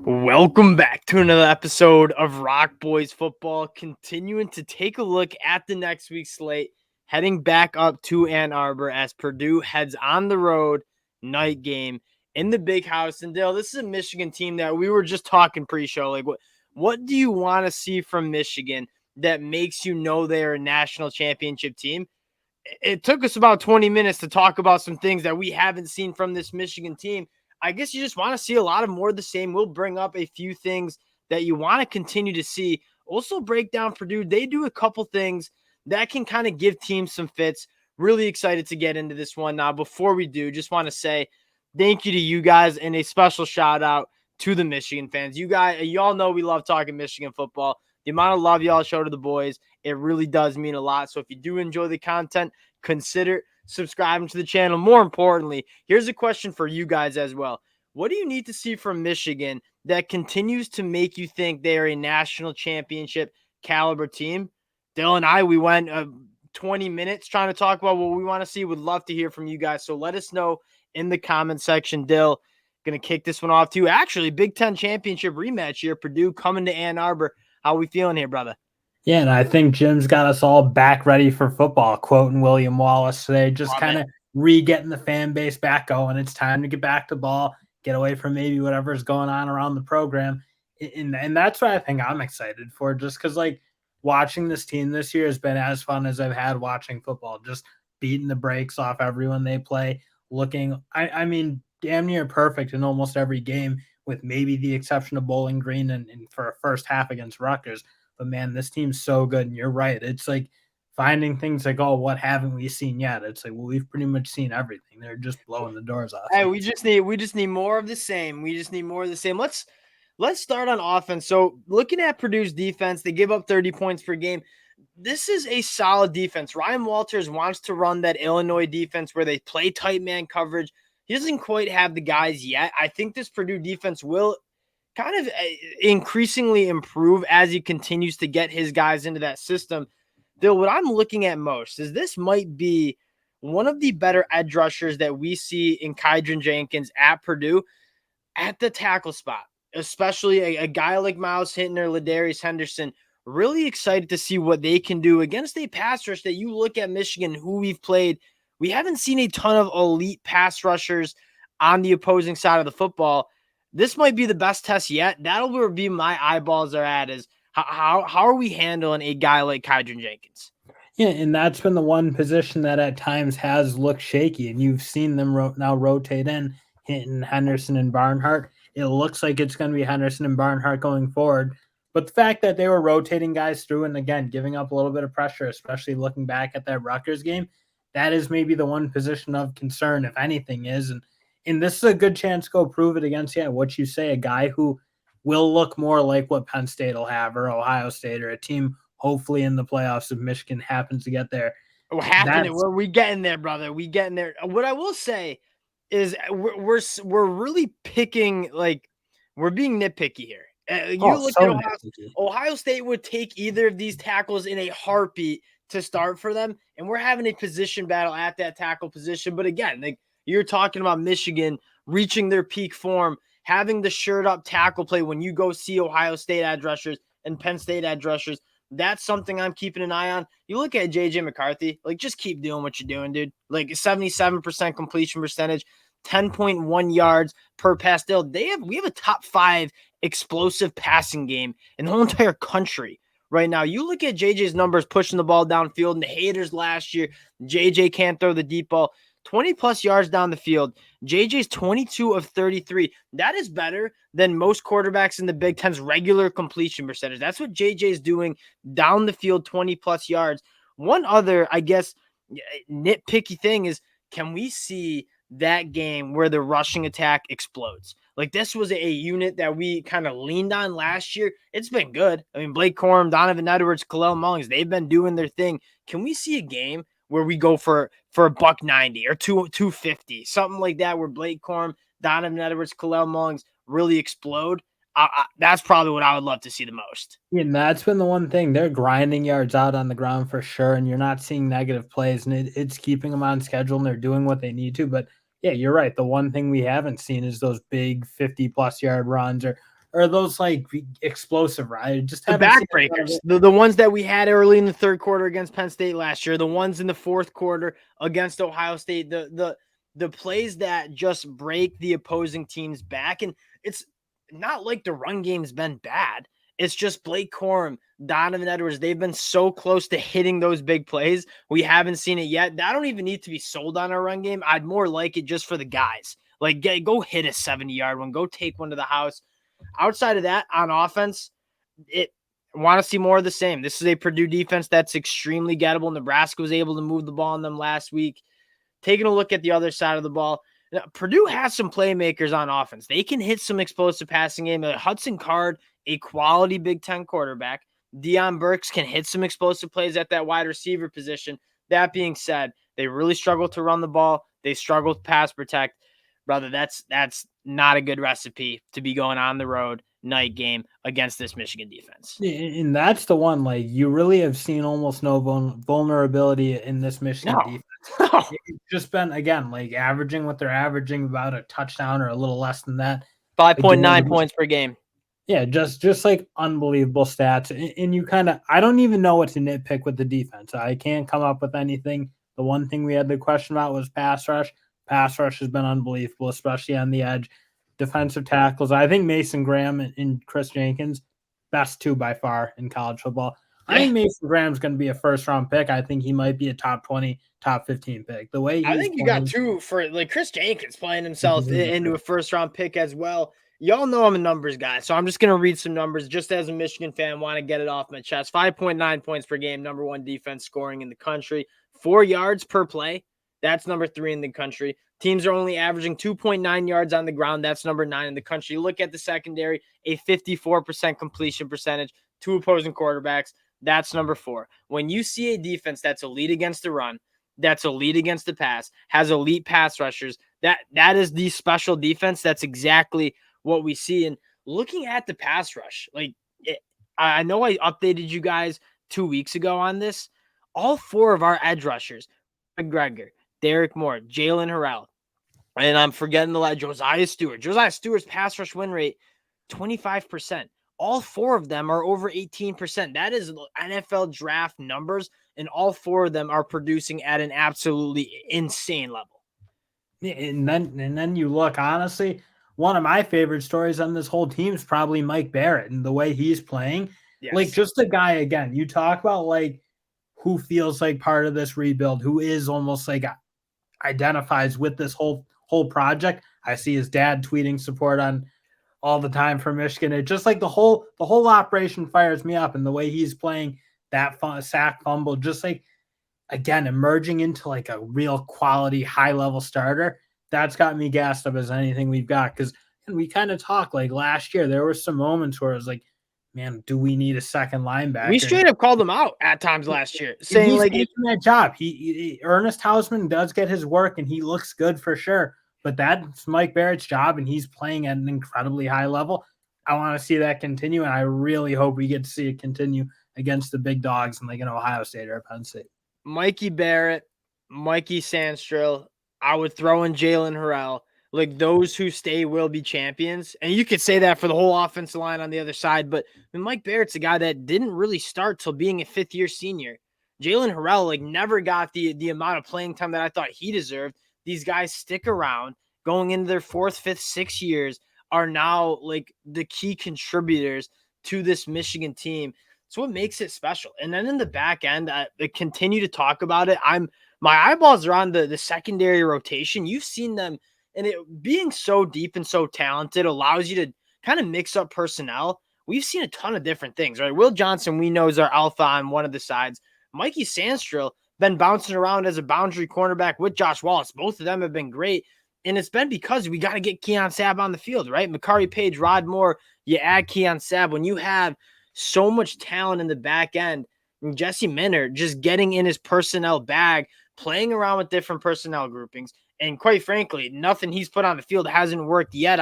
Welcome back to another episode of Rock Boys Football, continuing to take a look at the next week's slate, heading back up to Ann Arbor as Purdue heads on the road, night game in the Big House. And Dale, this is a Michigan team that we were just talking pre-show. Like, what do you want to see from Michigan that makes you know they're a national championship team? It took us about 20 minutes to talk about some things that we haven't seen from this Michigan team. I guess you just want to see a lot of more of the same. We'll bring up a few things that you want to continue to see. Also break down Purdue. They do a couple things that can kind of give teams some fits. Really excited to get into this one. Now, before we do, just want to say thank you to you guys and a special shout out to the Michigan fans. You all know we love talking Michigan football. The amount of love y'all show to the boys, it really does mean a lot. So if you do enjoy the content, consider subscribing to the channel. More importantly, here's a question for you guys as well. What do you need to see from Michigan that continues to make you think they are a national championship caliber team? Dylan and I, we went 20 minutes trying to talk about what we want to see. Would love to hear from you guys. So let us know in the comment section. Dill, going to kick this one off too. Actually, Big Ten championship rematch here. Purdue coming to Ann Arbor. How we feeling here, brother? Yeah, and I think Jim's got us all back ready for football, quoting William Wallace today, just kind of re-getting the fan base back going. It's time to get back to ball, get away from maybe whatever's going on around the program. And that's what I think I'm excited for, just because, like, watching this team this year has been as fun as I've had watching football, just beating the brakes off everyone they play, looking, I mean, damn near perfect in almost every game, with maybe the exception of Bowling Green and for a first half against Rutgers. But man, this team's so good. And you're right. It's like finding things like, oh, what haven't we seen yet? It's like, well, we've pretty much seen everything. They're just blowing the doors off. Hey, we just need more of the same. We just need more of the same. Let's start on offense. So looking at Purdue's defense, they give up 30 points per game. This is a solid defense. Ryan Walters wants to run that Illinois defense where they play tight man coverage. He doesn't quite have the guys yet. I think this Purdue defense will kind of increasingly improve as he continues to get his guys into that system. Bill, what I'm looking at most is this might be one of the better edge rushers that we see in Kydron Jenkins at Purdue at the tackle spot, especially a guy like Miles Hinton or Ladarius Henderson. Really excited to see what they can do against a pass rush that you look at Michigan, who we've played. We haven't seen a ton of elite pass rushers on the opposing side of the football. This might be the best test yet. That'll be my eyeballs are at is how are we handling a guy like Kydron Jenkins? Yeah, and that's been the one position that at times has looked shaky, and you've seen them now rotate in Hinton, Henderson, and Barnhart. It looks like it's going to be Henderson and Barnhart going forward. But the fact that they were rotating guys through and, again, giving up a little bit of pressure, especially looking back at that Rutgers game, that is maybe the one position of concern, if anything is. And this is a good chance to go prove it against, what you say, a guy who will look more like what Penn State will have or Ohio State or a team hopefully in the playoffs if Michigan happens to get there. We getting there, brother. We getting there. What I will say is we're really picking, like, we're being nitpicky here. Look at Ohio State would take either of these tackles in a heartbeat to start for them, and we're having a position battle at that tackle position. But again, like, you're talking about Michigan reaching their peak form, having the shirt up tackle play when you go see Ohio State edge rushers and Penn State edge rushers. That's something I'm keeping an eye on. You look at JJ McCarthy, like, just keep doing what you're doing, dude. Like, 77% completion percentage, 10.1 yards per pass. We have a top 5 explosive passing game in the whole entire country right now. You look at JJ's numbers pushing the ball downfield, and the haters last year, JJ can't throw the deep ball. 20 plus yards down the field. JJ's 22 of 33. That is better than most quarterbacks in the Big Ten's regular completion percentage. That's what JJ's doing down the field, 20 plus yards. One other, I guess, nitpicky thing is, can we see that game where the rushing attack explodes? Like, this was a unit that we kind of leaned on last year. It's been good. I mean, Blake Corum, Donovan Edwards, Kalel Mullings, they've been doing their thing. Can we see a game where we go for $190 or 250, something like that, where Blake Corum, Donovan Edwards, Kalel Mullings really explode? That's probably what I would love to see the most. Yeah, and that's been the one thing. They're grinding yards out on the ground for sure, and you're not seeing negative plays, and it's keeping them on schedule, and they're doing what they need to. But, yeah, you're right. The one thing we haven't seen is those big 50-plus yard runs or or those like explosive, right? Just the backbreakers, the ones that we had early in the third quarter against Penn State last year, the ones in the fourth quarter against Ohio State, the plays that just break the opposing team's back. And it's not like the run game's been bad. It's just Blake Corum, Donovan Edwards. They've been so close to hitting those big plays. We haven't seen it yet. I don't even need to be sold on our run game. I'd more like it just for the guys. Like, go hit a 70-yard one. Go take one to the house. Outside of that, on offense, want to see more of the same. This is a Purdue defense that's extremely gettable. Nebraska was able to move the ball on them last week. Taking a look at the other side of the ball, now, Purdue has some playmakers on offense. They can hit some explosive passing game. Hudson Card, a quality Big Ten quarterback. Deion Burks can hit some explosive plays at that wide receiver position. That being said, they really struggle to run the ball. They struggle to pass protect. Brother, that's not a good recipe to be going on the road night game against this Michigan defense. And that's the one, like, you really have seen almost no vulnerability in this Michigan defense. No. It's just been, again, like averaging what they're averaging, about a touchdown or a little less than that. 5.9 points per game. Yeah, just like unbelievable stats. And you kind of, I don't even know what to nitpick with the defense. I can't come up with anything. The one thing we had the question about was pass rush. Pass rush has been unbelievable, especially on the edge. Defensive tackles, I think Mason Graham and Chris Jenkins, best two by far in college football. I think Mason Graham's going to be a first-round pick. I think he might be a top 20, top 15 pick. The way I think you got two for, like, Chris Jenkins playing himself into a first-round pick as well. Y'all know I'm a numbers guy, so I'm just going to read some numbers just as a Michigan fan. Want to get it off my chest. 5.9 points per game, number one defense scoring in the country. 4 yards per play. That's number 3 in the country. Teams are only averaging 2.9 yards on the ground. That's number 9 in the country. You look at the secondary, a 54% completion percentage, 2 opposing quarterbacks. That's number 4. When you see a defense that's elite against the run, that's elite against the pass, has elite pass rushers, that is the special defense. That's exactly what we see. And looking at the pass rush, like, I know I updated you guys 2 weeks ago on this. All 4 of our edge rushers, McGregor, Derek Moore, Jalen Harrell, and I'm forgetting Josiah Stewart. Josiah Stewart's pass rush win rate, 25%. All 4 of them are over 18%. That is NFL draft numbers, and all 4 of them are producing at an absolutely insane level. And then you look, honestly, one of my favorite stories on this whole team is probably Mike Barrett and the way he's playing. Yes. Like, just a guy, again, you talk about, like, who feels like part of this rebuild, who is almost like identifies with this whole project. I see his dad tweeting support on all the time for Michigan. It just, like, the whole operation fires me up, and the way he's playing that sack fumble, just like, again, emerging into like a real quality high level starter. That's got me gassed up as anything we've got. Cause we kind of talked, like, last year, there were some moments where it was like, man, do we need a second linebacker? We straight up called him out at times last year, saying, he's like, taking that job. Ernest Hausman does get his work, and he looks good for sure. But that's Mike Barrett's job, and he's playing at an incredibly high level. I want to see that continue, and I really hope we get to see it continue against the big dogs in, like, an Ohio State or Penn State. Mikey Barrett, Mikey Sandstrill. I would throw in Jalen Harrell. Like, those who stay will be champions. And you could say that for the whole offensive line on the other side. But I mean, Mike Barrett's a guy that didn't really start till being a fifth-year senior. Jalen Harrell, like, never got the amount of playing time that I thought he deserved. These guys stick around. Going into their 4th, 5th, 6th years are now, like, the key contributors to this Michigan team. It's what makes it special. And then in the back end, I continue to talk about it. My eyeballs are on the secondary rotation. You've seen them. And it being so deep and so talented allows you to kind of mix up personnel. We've seen a ton of different things, right? Will Johnson, we know, is our alpha on one of the sides. Mikey Sandstrill been bouncing around as a boundary cornerback with Josh Wallace. Both of them have been great. And it's been because we got to get Keon Sabb on the field, right? Makari Page, Rod Moore, you add Keon Sabb. When you have so much talent in the back end, and Jesse Minter just getting in his personnel bag, playing around with different personnel groupings. And quite frankly, nothing he's put on the field hasn't worked yet.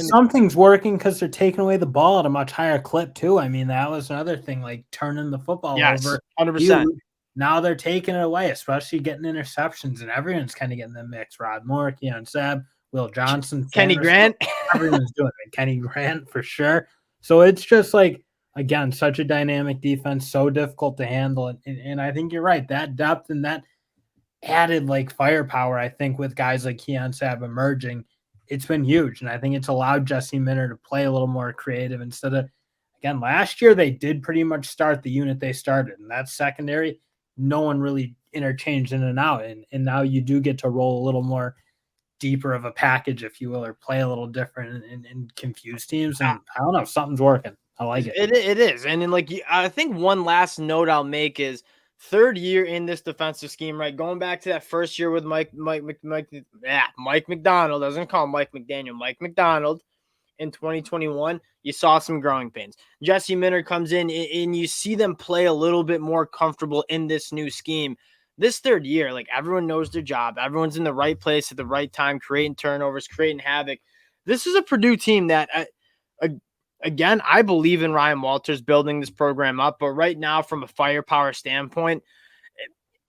Something's working because they're taking away the ball at a much higher clip too. I mean, that was another thing, like turning the football over. 100%. Now they're taking it away, especially getting interceptions, and everyone's kind of getting the mix. Rod Moore, Keon Sabb, Will Johnson, Kenny Sanders, Grant. everyone's doing it. Kenny Grant for sure. So it's just like, again, such a dynamic defense, so difficult to handle. And I think you're right. That depth and that added like firepower, I think, with guys like Keon Sabb emerging, it's been huge. And I think it's allowed Jesse Minter to play a little more creative instead of, again, last year they did pretty much start the unit they started. And that's secondary. No one really interchanged in and out. And now you do get to roll a little more deeper of a package, if you will, or play a little different and confuse teams. And I don't know, something's working. I like it. It is. And then, like, I think one last note I'll make is third year in this defensive scheme, right? Going back to that first year with Mike McDonald. I was going to call him Mike McDaniel. Mike McDonald in 2021, you saw some growing pains. Jesse Minter comes in and you see them play a little bit more comfortable in this new scheme. This third year, like, everyone knows their job. Everyone's in the right place at the right time, creating turnovers, creating havoc. This is a Purdue team that, again, I believe in Ryan Walters building this program up. But right now, from a firepower standpoint,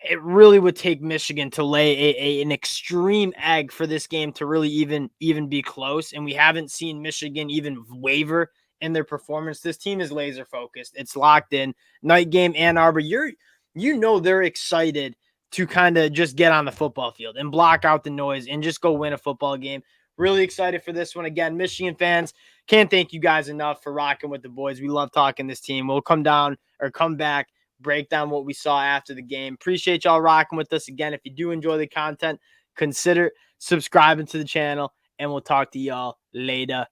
it really would take Michigan to lay an extreme egg for this game to really even be close. And we haven't seen Michigan even waver in their performance. This team is laser focused. It's locked in. Night game, Ann Arbor. They're excited to kind of just get on the football field and block out the noise and just go win a football game. Really excited for this one. Again, Michigan fans, can't thank you guys enough for rocking with the boys. We love talking this team. We'll come back, break down what we saw after the game. Appreciate y'all rocking with us. Again, if you do enjoy the content, consider subscribing to the channel, and we'll talk to y'all later.